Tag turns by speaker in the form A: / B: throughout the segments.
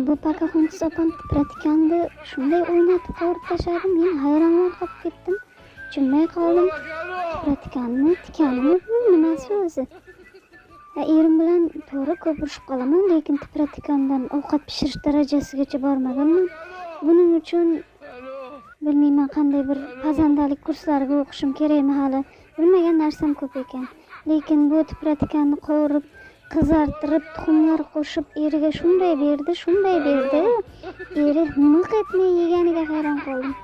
A: Bu Pakaxontas opam tipratikanda shunday o'ynatib qovurib tashladi, men hayronman qolib ketdim. Tushunmay qoldim. Tipratikanni tikanmi bu nimasi o'zi? Erim bilan to'g'ri ko'p urushib qolaman, lekin tipratikandan ovqat pishirish darajasigacha bormaganman. Buning uchun bilmayman, qanday bir pazandalik kurslariga o'qishim kerakmi hali. Bilmagan narsam ko'p ekan. Lekin bu tipratikanni qovurib, qizartirib, tuxumlar qo'shib eriga shunday berdi. Eri miq etmay yeganiga hayron qoldim.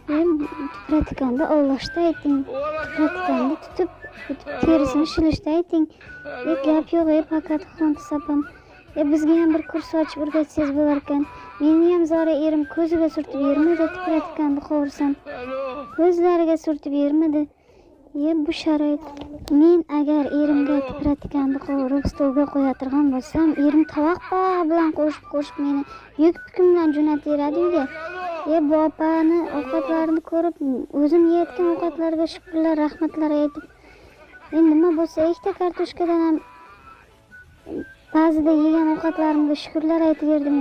A: Tipratikanda ovlashda ayting, tipratikanda tutib terisini shilishda ayting. Gap yo'q, Pakaxontas opam. Bizga ham bir kurs ochib o'rgatsangiz bo'lar ekan. Meni ham zora erim ko'ziga surtib yermidi, tipratikanni qovursam. Ko'zlariga surtib yermidi. Bu sharoit. Men agar erimga tipratikanni qovurib stolga qo'yatirgan bo'lsam, erim tovoq bilan qo'shib meni yuk pukim bilan jo'nataveradi uyga. Bu opani ovqatlarini ko'rib, o'zim yeyotgan ovqatlarga shukrlar, rahmatlar aytib, nima bo'lsa ikkita kartoshkadan ham ba'zida yegan ovqatlarimga shukrlar aytaverdim.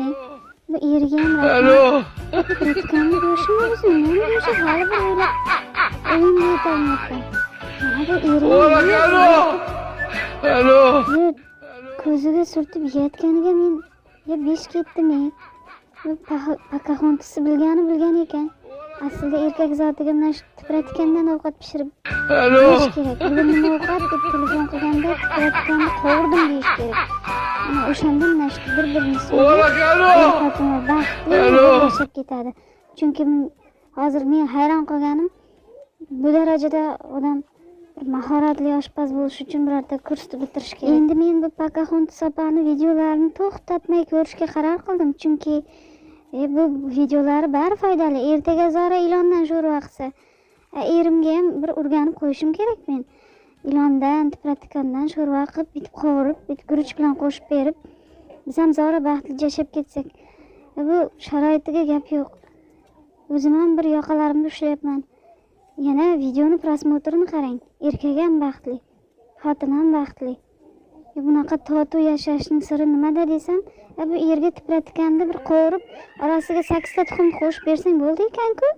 A: Bu eriga ham rahmat. Tipratikanni go'shtini o'zi men o'sha hali bir o'yinga yetolmayapman. Ko'ziga surtib yeyotganiga men besh ketdim. Pakaxontasni bilgan ekan. Aslida erkak zotiga mana shu tipratikandan ovqat pishirib berish kerak. Bugun nima ovqat deb telefon qilganda tipratikanni qovurdim deyish kerak. O'shanda mana shu bir-birini baxtli yashab ketadi. Chunki hozir men hayron qolganim, bu darajada odam mahoratli oshpaz bo'lish uchun birorta kursni bitirish kerak. Endi men bu Pakaxontas opani videolarini to'xtatmay ko'rishga qaror qildim, chunki bu videolari bari foydali. Ertaga zora ilondan sho'rva qilsa, erimga ham bir o'rganib qo'yishim kerak men. Ilondan, tipratikandan sho'rva qilib, bitib qovurib, bitib guruch bilan qo'shib berib, biz ham zora baxtli yashab ketsak. Bu sharoitiga gap yo'q. O'zim ham bir yoqalarimni ushlayapman. Yana videoni prosmotrini qarang. Erkak ham baxtli, xotin ham baxtli. Bunaqa totuv yashashning siri nimada desam, bu yerga tipratikanni bir qovurib, orasiga 8 ta tuxum qo'shib bersang bo'ldi ekan-ku.